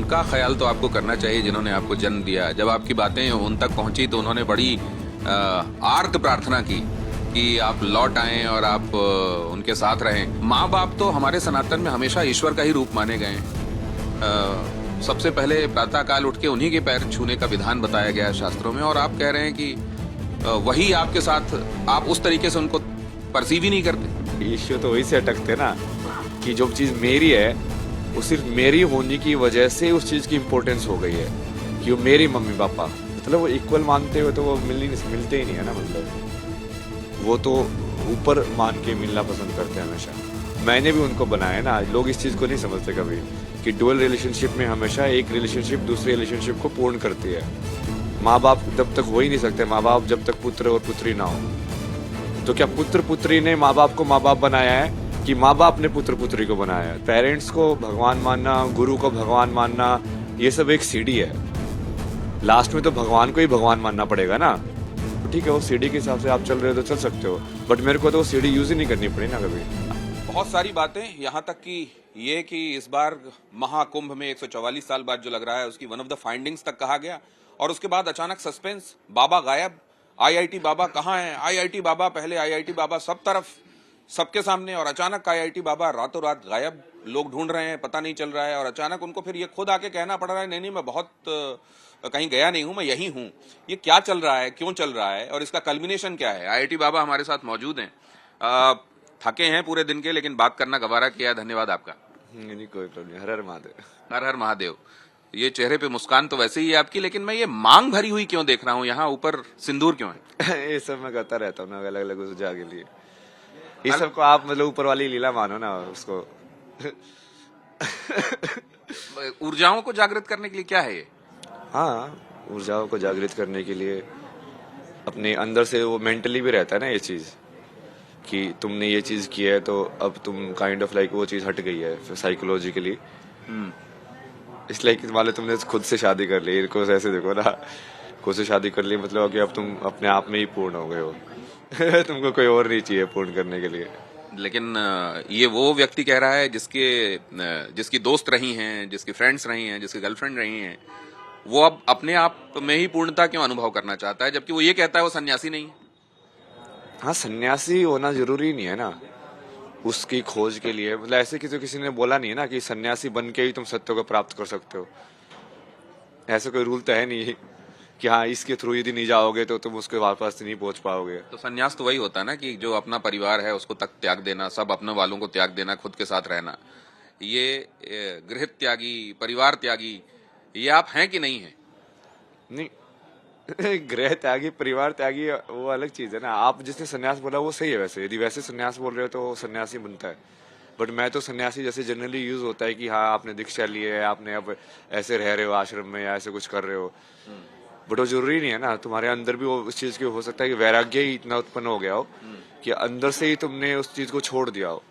उनका ख्याल तो आपको करना चाहिए जिन्होंने आपको जन्म दिया। जब आपकी बातें उन तक पहुंची तो उन्होंने बड़ी आर्त प्रार्थना की कि आप लौट आएं और आप उनके साथ रहें। माँ बाप तो हमारे सनातन में हमेशा ईश्वर का ही रूप माने गए हैं। सबसे पहले प्रातः काल उठ के उन्हीं के पैर छूने का विधान बताया गया है शास्त्रों में, और आप कह रहे हैं कि वही आपके साथ, आप उस तरीके से उनको परसीव ही नहीं करते। इश्यू तो वही से अटकते ना कि जो चीज़ मेरी है वो सिर्फ मेरी होने की वजह से उस चीज़ की इम्पोर्टेंस हो गई है कि वो मेरी मम्मी पापा, मतलब वो इक्वल मानते हुए तो वो मिलते ही नहीं है ना। मतलब वो तो ऊपर मान के मिलना पसंद करते हैं हमेशा। मैंने भी उनको बनाया है ना। लोग इस चीज़ को नहीं समझते कभी कि डुअल रिलेशनशिप में हमेशा एक रिलेशनशिप दूसरे रिलेशनशिप को पूर्ण करती है। माँ बाप जब तक हो ही नहीं सकते, माँ बाप जब तक पुत्र और पुत्री ना हो। तो क्या पुत्र पुत्री ने माँ बाप को माँ बाप बनाया है कि माँ बाप ने पुत्र पुत्री को बनाया है? पेरेंट्स को भगवान मानना, गुरु को भगवान मानना, ये सब एक सीढ़ी है। लास्ट में तो भगवान को ही भगवान मानना पड़ेगा ना। ठीक है, वो सीढ़ी के हिसाब से आप चल रहे हो तो चल सकते हो, बट मेरे को तो वो सीढ़ी यूज ही नहीं करनी पड़ी ना कभी। बहुत सारी बातें, यहाँ तक कि ये कि इस बार महाकुंभ में 144 साल बाद जो लग रहा है उसकी वन ऑफ द फाइंडिंग्स तक कहा गया, और उसके बाद अचानक सस्पेंस, बाबा गायब, आईआईटी बाबा कहाँ है? आईआईटी बाबा, पहले आईआईटी बाबा सब तरफ सबके सामने, और अचानक आईआईटी बाबा रातों रात गायब। लोग ढूंढ रहे हैं, पता नहीं चल रहा है, और अचानक उनको फिर ये खुद आके कहना पड़ रहा है नहीं नहीं मैं बहुत कहीं गया नहीं हूं, मैं यही हूं। ये क्या चल रहा है, क्यों चल रहा है, और इसका कल्मिनेशन क्या है? आईआईटी बाबा हमारे साथ मौजूद हैं। थके हैं पूरे दिन के, लेकिन बात करना गवारा किया, धन्यवाद आपका। नहीं, कोई प्रॉब्लम। हर हर महादेव। हर हर महादेव। ये चेहरे पे मुस्कान तो वैसे ही है आपकी, लेकिन मैं ये मांग भरी हुई क्यों देख रहा हूँ? यहाँ ऊपर सिंदूर क्यों है? ये सब मैं करता रहता हूँ ना, अलग अलग सुझाव के लिए। ये सब को आप मतलब ऊपर वाली लीला मानो ना उसको। ऊर्जाओं को जागृत करने के लिए क्या है ये? हाँ, ऊर्जाओं को जागृत करने के लिए अपने अंदर से वो मेंटली भी रहता है ना ये चीज कि तुमने ये चीज की है तो अब तुम काइंड ऑफ लाइक वो चीज हट गई है साइकोलॉजिकली। इसलिए कि मान लो तुमने खुद से शादी कर ली, इनको ऐसे देखो ना, खुद से शादी कर ली मतलब कि अब तुम अपने आप में ही पूर्ण हो गए हो। तुमको कोई और नहीं चाहिए पूर्ण करने के लिए। लेकिन ये वो व्यक्ति कह रहा है जिसकी दोस्त रही हैं, जिसकी फ्रेंड्स रही हैं, जिसकी गर्लफ्रेंड रही हैं, वो अब अपने आप में ही पूर्णता क्यों अनुभव करना चाहता है, जबकि वो ये कहता है वो सन्यासी नहीं है। हाँ, सन्यासी होना जरूरी नहीं है ना उसकी खोज के लिए। मतलब ऐसे किसी ने बोला नहीं है ना कि सन्यासी बन के ही तुम सत्य को प्राप्त कर सकते हो। ऐसा कोई रूल तो है नहीं कि हाँ इसके थ्रू यदि नहीं जाओगे तो तुम उसके वापस नहीं पहुंच पाओगे। तो सन्यास तो वही होता है ना कि जो अपना परिवार है उसको तक त्याग देना, सब अपने वालों को त्याग देना, खुद के साथ रहना। ये गृह त्यागी, परिवार त्यागी, ये आप हैं कि नहीं है? नहीं, गृह त्यागी परिवार त्यागी वो अलग चीज है ना। आप जिसने सन्यास बोला वो सही है, वैसे यदि वैसे सन्यास बोल रहे हो तो सन्यासी बनता है। बट मैं तो सन्यासी जैसे जनरली यूज होता है कि हाँ आपने दीक्षा ली है, आपने अब ऐसे रह रहे हो आश्रम में या ऐसे कुछ कर रहे हो, बट वो जरूरी नहीं है ना। तुम्हारे अंदर भी वो उस चीज की हो सकता है कि वैराग्य ही इतना उत्पन्न हो गया हो कि अंदर से ही तुमने उस चीज को छोड़ दिया हो।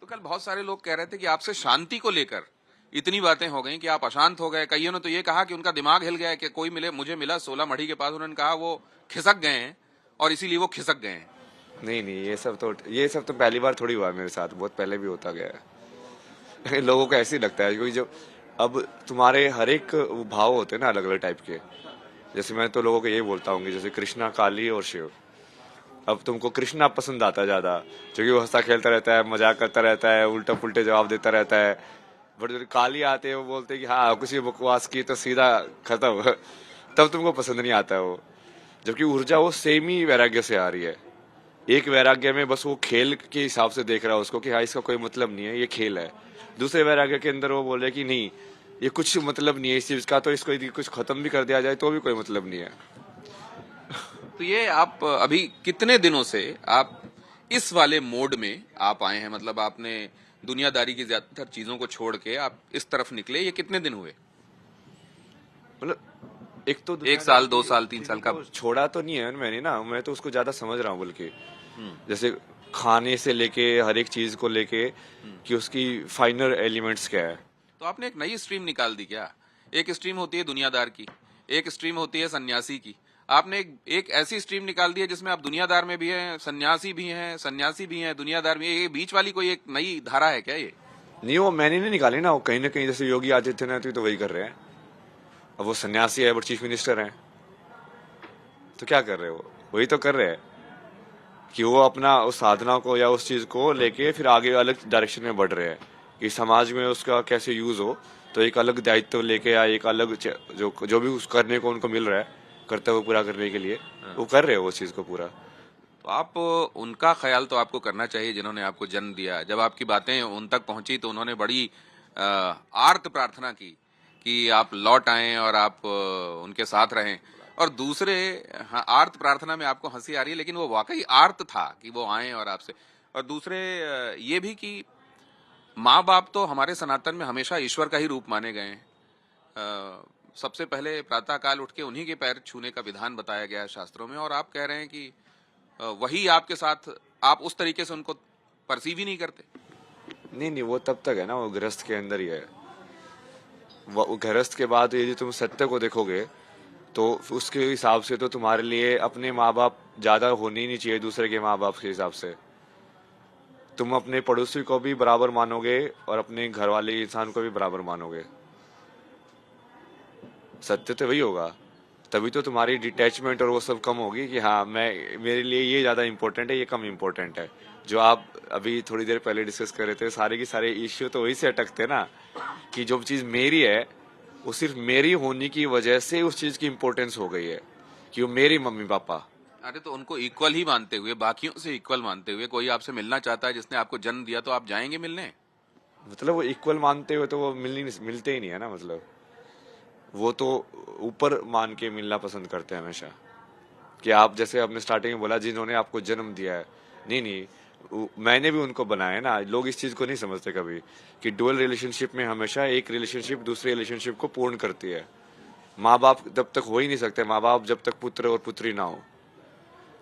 तो कल बहुत सारे लोग कह रहे थे कि आपसे शांति को लेकर इतनी बातें हो गई कि आप अशांत हो गए। कईयों ने तो ये कहा कि उनका दिमाग हिल गया है कि कोई मुझे मिला 16 मढ़ी के पास, उन्होंने कहा वो खिसक गए हैं और इसीलिए वो खिसक गए हैं। नहीं, ये सब तो पहली बार थोड़ी हुआ है मेरे साथ, बहुत पहले भी होता गया है। लोगों को ऐसे ही लगता है क्योंकि जो अब तुम्हारे हर एक भाव होते हैं ना अलग अलग टाइप के। जैसे मैं तो लोगों को यही बोलता हूँ कि जैसे कृष्णा, काली और शिव। अब तुमको कृष्णा पसंद आता ज्यादा क्योंकि वो हंसता खेलता रहता है, मजाक करता रहता है, उल्टा पुल्टे जवाब देता रहता है। बट जब काली आते हैं वो बोलते हैं कि हाँ कुछ बकवास की तो सीधा खत्म। तब तुमको पसंद नहीं आता है वो। जबकि ऊर्जा वो सेम ही वैराग्य से आ रही है। एक वैराग्य में बस वो खेल के हिसाब से देख रहा है उसको कि हाँ इसका कोई मतलब नहीं है, ये खेल है। दूसरे वैराग्य के अंदर वो बोल रहे कि नहीं ये कुछ मतलब नहीं है इस चीज का, तो इसको यदि कुछ खत्म भी कर दिया जाए तो भी कोई मतलब नहीं है। तो ये आप अभी कितने दिनों से आप इस वाले मोड में आप आए हैं? मतलब आपने दुनियादारी की ज्यादातर चीजों को छोड़ के आप इस तरफ निकले, ये कितने दिन हुए? मतलब एक तो 1 साल, 2 साल, 3 साल का? छोड़ा तो नहीं है मैंने ना, मैं तो उसको ज्यादा समझ रहा हूँ बल्कि जैसे खाने से लेके हर एक चीज को लेके कि उसकी फाइनल एलिमेंट्स क्या है। तो आपने एक नई स्ट्रीम निकाल दी क्या? एक स्ट्रीम होती है दुनियादार की, एक स्ट्रीम होती है सन्यासी की। आपने एक ऐसी स्ट्रीम निकाल दी है जिसमें आप दुनियादार में भी हैं, सन्यासी भी हैं, दुनियादार भी हैं। ये बीच वाली कोई एक नई धारा है क्या ये? नहीं, वो मैंने नहीं निकाली ना, वो कहीं ना कहीं जैसे योगी आदित्यनाथ भी तो वही कर रहे हैं। अब वो सन्यासी है बट चीफ मिनिस्टर हैं, तो क्या कर रहे हैं? वो वही तो कर रहे हैं कि वो अपना उस साधना को या उस चीज को लेके फिर आगे अलग डायरेक्शन में बढ़ रहे हैं कि समाज में उसका कैसे यूज हो। तो एक अलग दायित्व लेके या एक अलग जो जो भी उस करने को उनको मिल रहा है कर्तव्य पूरा करने के लिए, वो कर रहे हैं वो चीज को पूरा। तो आप उनका ख्याल तो आपको करना चाहिए जिन्होंने आपको जन्म दिया। जब आपकी बातें उन तक पहुंची तो उन्होंने बड़ी आर्त प्रार्थना की कि आप लौट आएं और आप उनके साथ रहें। और दूसरे, हाँ, आर्त प्रार्थना में आपको हंसी आ रही है, लेकिन वो वाकई आर्त था कि वो आएं और आपसे। और दूसरे ये भी कि माँ बाप तो हमारे सनातन में हमेशा ईश्वर का ही रूप माने गए हैं। सबसे पहले प्रातःकाल उठ के उन्हीं के पैर छूने का विधान बताया गया है शास्त्रों में, और आप कह रहे हैं कि वही आपके साथ, आप उस तरीके से उनको परसीव ही नहीं करते। नहीं नहीं, वो तब तक है ना, वो गृहस्थ के अंदर ही है। वो गृहस्थ के बाद यदि तुम सत्य को देखोगे तो उसके हिसाब से तो तुम्हारे लिए अपने माँ बाप ज्यादा होने ही नहीं चाहिए दूसरे के माँ बाप के हिसाब से। तुम अपने पड़ोसी को भी बराबर मानोगे और अपने घर वाले इंसान को भी बराबर मानोगे। सत्य तो वही होगा, तभी तो तुम्हारी डिटैचमेंट और वो सब कम होगी कि हाँ मैं, मेरे लिए ये ज्यादा इंपॉर्टेंट है, ये कम इंपॉर्टेंट है। जो आप अभी थोड़ी देर पहले डिस्कस कर रहे थे, सारे की सारे इश्यू तो वही से अटकते ना कि जो चीज मेरी है वो सिर्फ मेरी होने की वजह से उस चीज की इंपॉर्टेंस हो गई है कि वो मेरी मम्मी पापा। अरे तो उनको इक्वल ही मानते हुए, बाकियों से इक्वल मानते हुए, कोई आपसे मिलना चाहता है जिसने आपको जन्म दिया, तो आप जाएंगे मिलने? मतलब वो इक्वल मानते हुए तो वो मिलते ही नहीं है ना। मतलब वो तो ऊपर मान के मिलना पसंद करते हैं हमेशा कि आप जैसे आपने स्टार्टिंग में बोला जिन्होंने आपको जन्म दिया है। नहीं नहीं, मैंने भी उनको बनाया है ना। लोग इस चीज को नहीं समझते कभी कि डुअल रिलेशनशिप में हमेशा एक रिलेशनशिप दूसरे रिलेशनशिप को पूर्ण करती है। माँ बाप तब तक हो ही नहीं सकते, माँ बाप जब तक पुत्र और पुत्री ना हो।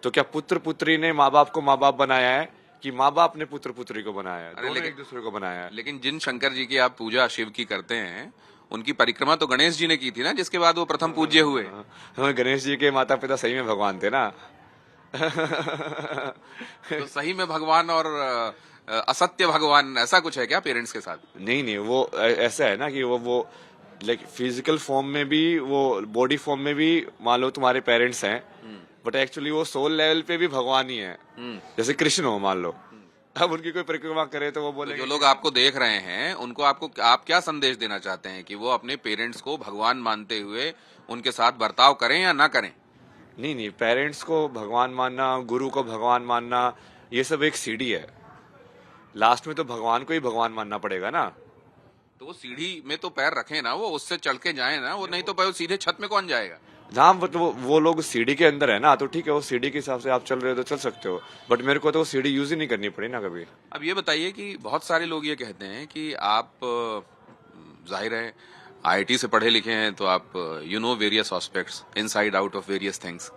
तो क्या पुत्र पुत्री ने माँ बाप को माँ बाप बनाया है कि माँ बाप ने पुत्र पुत्री को बनाया है? दोनों एक दूसरे को बनाया है। लेकिन जिन शंकर जी की आप पूजा शिव की करते हैं, उनकी परिक्रमा तो गणेश जी ने की थी ना, जिसके बाद वो प्रथम पूज्य हुए। हाँ, गणेश जी के माता पिता सही में भगवान थे ना। तो सही में भगवान और असत्य भगवान, ऐसा कुछ है क्या पेरेंट्स के साथ? नहीं नहीं, वो ऐसा है ना कि वो लाइक फिजिकल फॉर्म में भी, वो बॉडी फॉर्म में भी मान लो तुम्हारे पेरेंट्स हैं, बट एक्चुअली वो सोल लेवल पे भी भगवान ही है। जैसे कृष्ण हो मान लो, अब उनकी कोई परिक्रमा करे तो वो बोले। जो लोग आपको देख रहे हैं उनको आप क्या संदेश देना चाहते हैं कि वो अपने पेरेंट्स को भगवान मानते हुए उनके साथ बर्ताव करें या ना करें? नहीं नहीं, पेरेंट्स को भगवान मानना, गुरु को भगवान मानना, ये सब एक सीढ़ी है। लास्ट में तो भगवान को ही भगवान मानना पड़ेगा ना। तो वो सीढ़ी में तो पैर रखें ना, वो उससे चढ़ के जाए ना, वो नहीं तो पैर सीधे छत में कौन जाएगा? हाँ, मतलब वो लोग सीढ़ी के अंदर है ना, तो ठीक है, वो सीढ़ी के हिसाब से आप चल रहे हो तो चल सकते हो, बट मेरे को तो वो सीढ़ी यूज ही नहीं करनी पड़ी ना कभी। अब ये बताइए कि बहुत सारे लोग ये कहते हैं कि आप जाहिर है आईआईटी से पढ़े लिखे हैं, तो आप you know various aspects inside out of various things,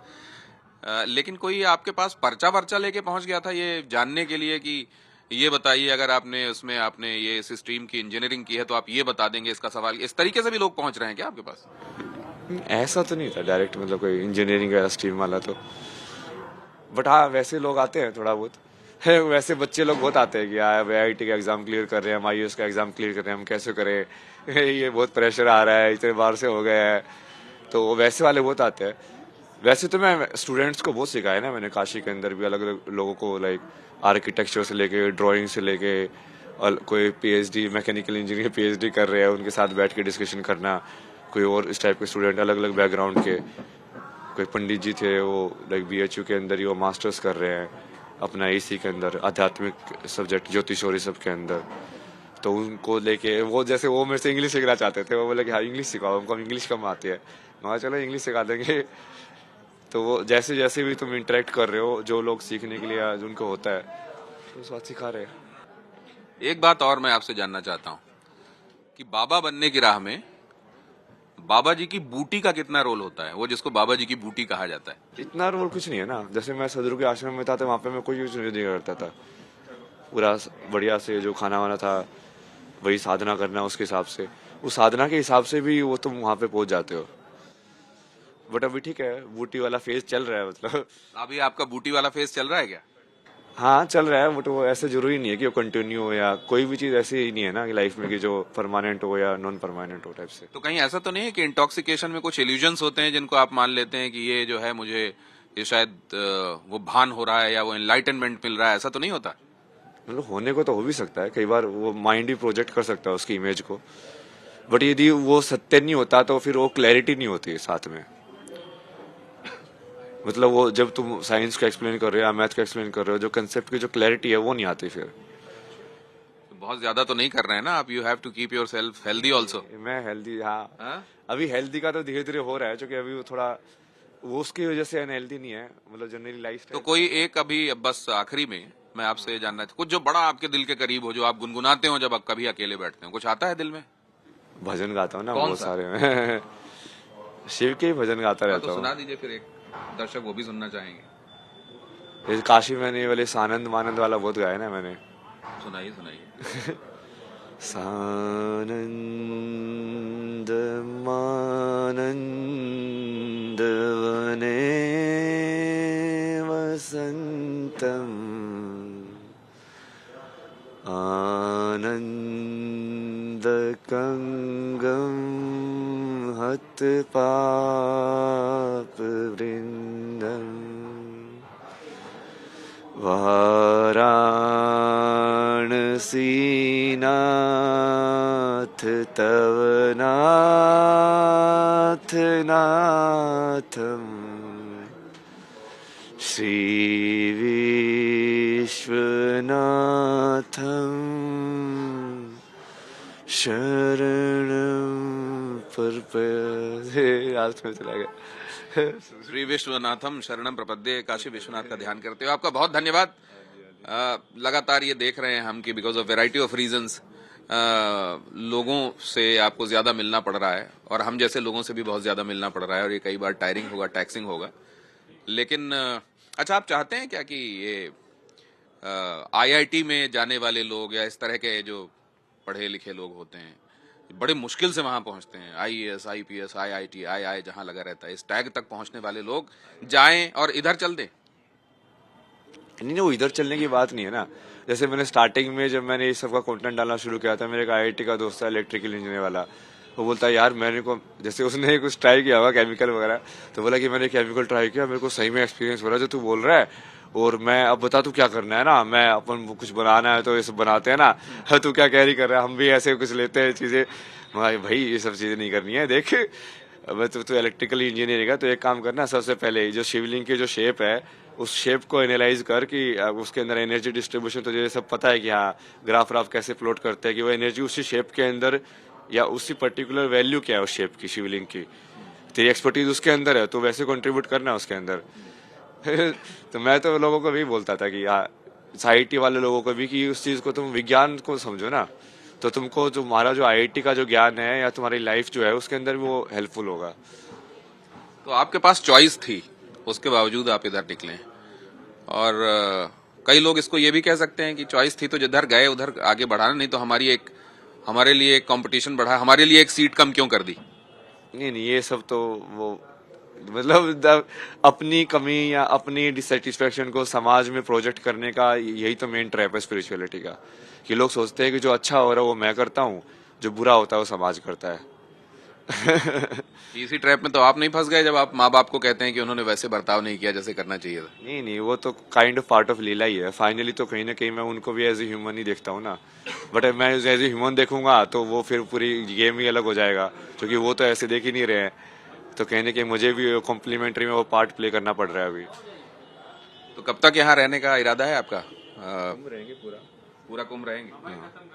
लेकिन कोई आपके पास पर्चा वर्चा लेके पहुंच गया था ये जानने के लिए कि ये बताइए अगर आपने उसमें आपने ये इस स्ट्रीम की इंजीनियरिंग की है तो आप ये बता देंगे इसका सवाल, इस तरीके से भी लोग पहुंच रहे हैं क्या आपके पास? ऐसा तो नहीं था डायरेक्ट, मतलब कोई इंजीनियरिंग का स्ट्रीम वाला तो, बट हाँ वैसे लोग आते हैं थोड़ा बहुत है। वैसे बच्चे लोग बहुत आते हैं कि यार आईआईटी का एग्जाम क्लियर कर रहे हैं, हम आईएएस का एग्जाम क्लियर कर रहे हैं, हम कैसे करें, ये बहुत प्रेशर आ रहा है, इतने बार से हो गया है, तो वैसे वाले बहुत आते हैं। वैसे तो मैं स्टूडेंट्स को बहुत सिखाया ना मैंने, काशी के अंदर भी अलग अलग लोगों को, लाइक आर्किटेक्चर से लेके ड्राइंग से लेके, और कोई पीएचडी मैकेनिकल इंजीनियर पीएचडी कर रहे हैं उनके साथ बैठ के डिस्कशन करना, कोई और इस टाइप के स्टूडेंट अलग अलग बैकग्राउंड के, कोई पंडित जी थे वो लाइक बीएचयू के अंदर ही वो मास्टर्स कर रहे हैं अपना एसी के अंदर आध्यात्मिक सब्जेक्ट ज्योतिष और सब के अंदर, तो उनको लेके वो जैसे वो मेरे से इंग्लिश सीखना चाहते थे, वो बोले कि हाँ इंग्लिश सिखाओ हमको, इंग्लिश कम आती है। मैं चलो इंग्लिश सिखा देंगे। तो वो जैसे जैसे भी तुम इंटरेक्ट कर रहे हो, जो लोग सीखने के लिए उनको होता है तो उस बात सिखा रहे हैं। एक बात और मैं आपसे जानना चाहता हूँ कि बाबा बनने की राह में बाबा जी की बूटी का कितना रोल होता है, वो जिसको बाबा जी की बूटी कहा जाता है? इतना रोल कुछ नहीं है ना। जैसे मैं सदगुरु के आश्रम में था तो वहाँ पे मैं कोई यूज नहीं करता था, पूरा बढ़िया से जो खाना वाना था वही साधना करना, उसके हिसाब से, उस साधना के हिसाब से भी वो तुम वहाँ पे पहुंच जाते हो। बट अभी ठीक है, बूटी वाला फेज चल रहा है, मतलब अभी आपका बूटी वाला फेज चल रहा है क्या? हाँ चल रहा है, बट वो ऐसे जरूरी नहीं है कि वो कंटिन्यू हो, या कोई भी चीज ऐसी ही नहीं है ना कि लाइफ में कि जो परमानेंट हो या नॉन परमानेंट हो टाइप से। तो कहीं ऐसा तो नहीं है कि इंटॉक्सिकेशन में कुछ इल्यूजन्स होते हैं जिनको आप मान लेते हैं कि ये जो है मुझे ये शायद वो भान हो रहा है या वो एनलाइटनमेंट मिल रहा है, ऐसा तो नहीं होता? मतलब होने को तो हो भी सकता है, कई बार वो माइंड भी प्रोजेक्ट कर सकता है उसकी इमेज को, बट यदि वो सत्य नहीं होता तो फिर वो क्लैरिटी नहीं होती है साथ में। मतलब वो जब तुम साइंस का एक्सप्लेन कर रहे हो या मैथ का एक्सप्लेन कर रहे हो, जो कंसेप्ट की जो क्लैरिटी है वो नहीं आती फिर। तो बहुत ज्यादा तो नहीं कर रहे हैं ना आप? You have to keep yourself healthy also. मैं हेल्दी, हाँ अभी हेल्दी का तो धीरे धीरे हो रहा है, क्योंकि अभी वो थोड़ा वो उसकी वजह से अनहेल्दी नहीं है, मतलब जनरली लाइफ। तो कोई एक अभी अब बस आखिरी में मैं आपसे जानना था, कुछ जो बड़ा आपके दिल के करीब हो, जो आप गुनगुनाते हो जब आप कभी अकेले बैठते हो, कुछ आता है दिल में? भजन गाता हूँ ना कौन बहुत सा? सारे में शिव के ही भजन गाता हाँ, रहता तो हूँ। सुना दीजिए फिर, एक दर्शक वो भी सुनना चाहेंगे। ये काशी मैंने ये वाले सानंद मानंद वाला बहुत गाया ना मैंने। सुनाइए सुनाइए। सानंद मानंद वने वसंतम आनंद कंगम हत पाप वृंदम वाराणसीनाथ तव नाथ नाथम श्री विश्वनाथम शरणम प्रपद्ये। आज में चला गया। श्री विश्वनाथम शरणम प्रपद्ये, काशी विश्वनाथ का ध्यान करते हो। आपका बहुत धन्यवाद। लगातार ये देख रहे हैं हम कि because of variety of reasons लोगों से आपको ज्यादा मिलना पड़ रहा है, और हम जैसे लोगों से भी बहुत ज्यादा मिलना पड़ रहा है, और ये कई बार टायरिंग होगा, टैक्सिंग होगा। लेकिन अच्छा, आप चाहते हैं क्या कि ये आईआईटी में जाने वाले लोग या इस तरह के जो पढ़े लिखे लोग होते हैं, बड़े मुश्किल से वहां पहुंचते हैं, आईएएस आईपीएस आईआईटी आई जहां लगा रहता है, इस टैग तक पहुंचने वाले लोग जाएं और इधर चल दें? नहीं वो इधर चलने की बात नहीं है ना। जैसे मैंने स्टार्टिंग में जब मैंने इस सब का कंटेंट डालना शुरू किया था, मेरे एक आईआईटी का दोस्त था इलेक्ट्रिकल इंजीनियर वाला, वो बोलता है यार मैंने को, जैसे उसने कुछ ट्राई किया होगा केमिकल वगैरह, तो बोला कि मैंने केमिकल ट्राई किया, मेरे को सही में एक्सपीरियंस हो रहा है जो तू बोल रहा है, और मैं अब बता तू क्या करना है ना, मैं अपन कुछ बनाना है तो ये सब बनाते हैं ना, तू क्या कैरी कर रहा है, हम भी ऐसे कुछ लेते हैं चीजें। भाई ये सब चीजें नहीं करनी है, देख अब तो इलेक्ट्रिकल इंजीनियरिंग है, तो एक काम करना, सबसे पहले जो शिवलिंग की जो शेप है उस शेप को एनालाइज कर कि उसके अंदर एनर्जी डिस्ट्रीब्यूशन तो ये सब पता है कि हाँ ग्राफ व्राफ कैसे प्लॉट करते हैं कि वो एनर्जी उसी शेप के अंदर या उसी पर्टिकुलर वैल्यू क्या है उस शेप की, शिवलिंग की, तेरी एक्सपर्टीज उसके अंदर है तो वैसे कंट्रीब्यूट करना है उसके अंदर। तो मैं तो लोगों को भी बोलता था कि आईआईटी वाले लोगों को भी कि उस चीज को तुम विज्ञान को समझो ना, तो तुमको जो हमारा जो आईआईटी का जो ज्ञान है या तुम्हारी लाइफ जो है उसके अंदर भी वो हेल्पफुल होगा। तो आपके पास चॉइस थी, उसके बावजूद आप इधर निकले, और कई लोग इसको ये भी कह सकते हैं कि चॉइस थी तो जिधर गए उधर आगे बढ़ाना, नहीं तो हमारे लिए एक कंपटीशन बढ़ा, हमारे लिए एक सीट कम क्यों कर दी? नहीं ये सब तो वो मतलब अपनी कमी या अपनी डिससेटिस्फेक्शन को समाज में प्रोजेक्ट करने का यही तो मेन ट्रैप है स्पिरिचुअलिटी का, कि लोग सोचते हैं कि जो अच्छा हो रहा है वो मैं करता हूँ, जो बुरा होता है वो समाज करता है। इसी ट्रैप में तो आप नहीं फंस गए जब आप माँ बाप को कहते हैं कि उन्होंने वैसे बर्ताव नहीं किया जैसे करना चाहिए था? नहीं वो तो काइंड ऑफ पार्ट ऑफ लीला ही है, फाइनली तो कहीं ना कहीं मैं उनको भी एज ए ह्यूमन ही देखता हूँ ना, बट मैं एज ए ह्यूमन देखूंगा तो वो फिर पूरी गेम ही अलग हो जाएगा, क्योंकि वो तो ऐसे देख ही नहीं रहे हैं, तो कहीं ना कहीं मुझे भी कॉम्प्लीमेंट्री में वो पार्ट प्ले करना पड़ रहा है अभी। तो कब तक यहाँ रहने का इरादा है आपका? रहेंगे पूरा पूरा कुंभ रहेंगे?